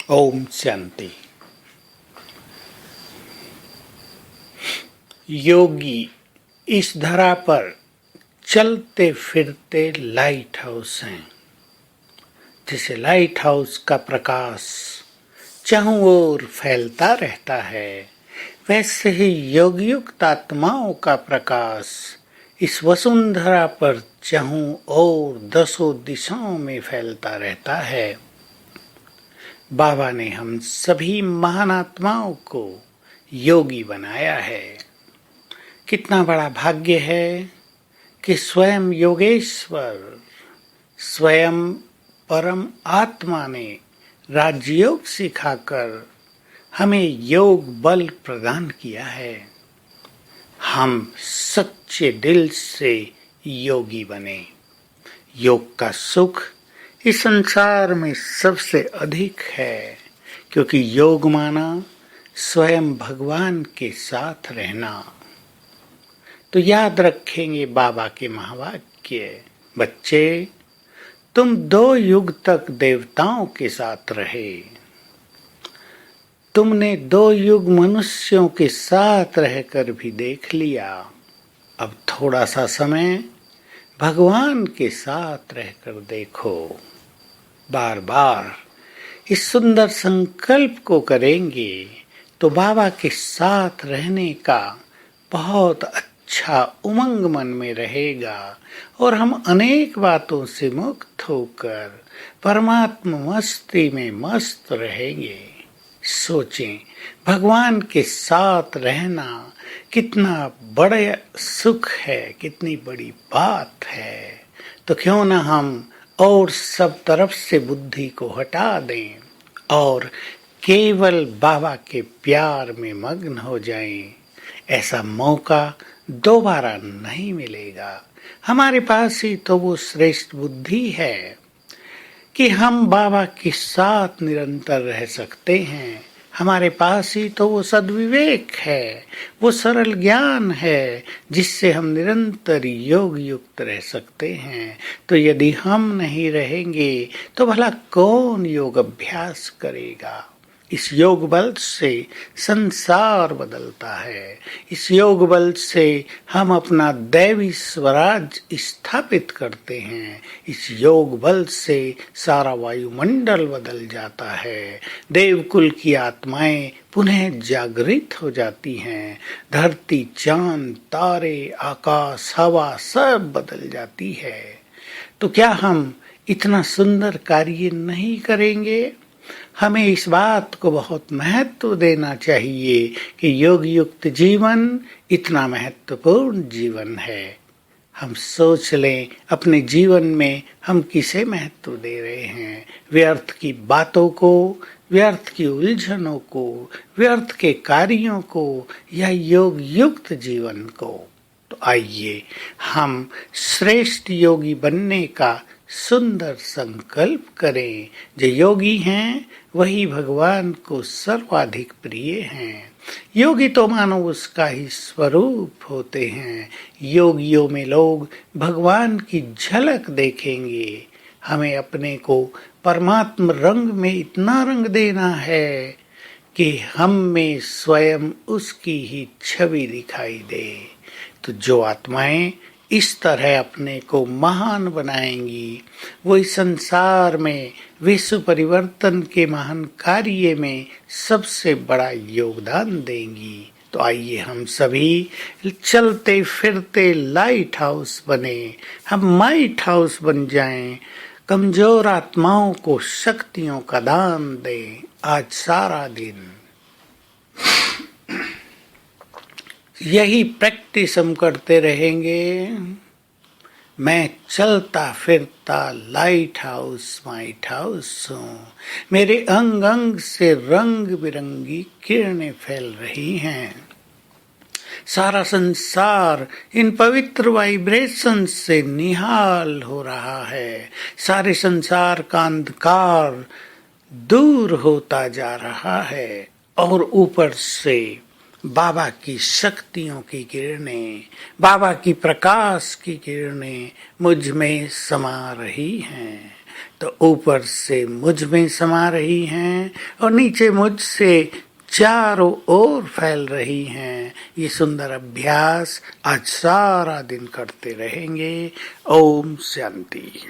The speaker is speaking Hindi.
ओम शांति। योगी इस धरा पर चलते फिरते लाइट हाउस हैं। जैसे लाइट हाउस का प्रकाश चारों ओर फैलता रहता है, वैसे ही योगयुक्त आत्माओं का प्रकाश इस वसुंधरा पर चारों ओर दसों दिशाओं में फैलता रहता है। बाबा ने हम सभी महान आत्माओं को योगी बनाया है। कितना बड़ा भाग्य है कि स्वयं योगेश्वर, स्वयं परम आत्मा ने राजयोग सिखाकर हमें योग बल प्रदान किया है। हम सच्चे दिल से योगी बने। योग का सुख इस संसार में सबसे अधिक है, क्योंकि योग माना स्वयं भगवान के साथ रहना। तो याद रखेंगे बाबा के महावाक्य, बच्चे तुम 2 युग तक देवताओं के साथ रहे, तुमने 2 युग मनुष्यों के साथ रहकर भी देख लिया। अब थोड़ा सा समय भगवान के साथ रहकर देखो। बार बार इस सुंदर संकल्प को करेंगे तो बाबा के साथ रहने का बहुत अच्छा उमंग मन में रहेगा और हम अनेक बातों से मुक्त होकर परमात्मा मस्ती में मस्त रहेंगे। सोचें, भगवान के साथ रहना कितना बड़ा सुख है, कितनी बड़ी बात है। तो क्यों ना हम और सब तरफ से बुद्धि को हटा दें और केवल बाबा के प्यार में मग्न हो जाएं। ऐसा मौका दोबारा नहीं मिलेगा। हमारे पास ही तो वो श्रेष्ठ बुद्धि है कि हम बाबा के साथ निरंतर रह सकते हैं। हमारे पास ही तो वो सद्विवेक है, वो सरल ज्ञान है जिससे हम निरंतर योग युक्त रह सकते हैं। तो यदि हम नहीं रहेंगे तो भला कौन योग अभ्यास करेगा। इस योग बल से संसार बदलता है। इस योग बल से हम अपना दैवी स्वराज स्थापित करते हैं। इस योग बल से सारा वायुमंडल बदल जाता है। देवकुल की आत्माएं पुनः जागृत हो जाती हैं। धरती, चांद, तारे, आकाश, हवा सब बदल जाती है। तो क्या हम इतना सुंदर कार्य नहीं करेंगे? हमें इस बात को बहुत महत्व देना चाहिए कि योग युक्त जीवन इतना महत्वपूर्ण जीवन है। हम सोच लें अपने जीवन में हम किसे महत्व दे रहे हैं। व्यर्थ की बातों को, व्यर्थ की उलझनों को, व्यर्थ के कार्यों को या योग युक्त जीवन को। तो आइए हम श्रेष्ठ योगी बनने का सुंदर संकल्प करें। जो योगी हैं वही भगवान को सर्वाधिक प्रिय हैं। योगी तो मानो उसका ही स्वरूप होते हैं। योगियों में लोग भगवान की झलक देखेंगे। हमें अपने को परमात्मा रंग में इतना रंग देना है कि हम में स्वयं उसकी ही छवि दिखाई दे। तो जो आत्माएं इस तरह अपने को महान बनाएंगी, वो इस संसार में विश्व परिवर्तन के महान कार्य में सबसे बड़ा योगदान देंगी। तो आइए हम सभी चलते फिरते लाइट हाउस बने, हम माइट हाउस बन जाएं, कमजोर आत्माओं को शक्तियों का दान दें। आज सारा दिन यही प्रैक्टिस हम करते रहेंगे। मैं चलता फिरता लाइट हाउस माइट हाउस हूँ। मेरे अंग अंग से रंग बिरंगी किरणें फैल रही हैं। सारा संसार इन पवित्र वाइब्रेशन से निहाल हो रहा है। सारे संसार का अंधकार दूर होता जा रहा है और ऊपर से बाबा की शक्तियों की किरणें, बाबा की प्रकाश की किरणें मुझ में समा रही हैं। तो ऊपर से मुझ में समा रही हैं और नीचे मुझसे चारों ओर फैल रही हैं। ये सुंदर अभ्यास आज सारा दिन करते रहेंगे। ओम शांति।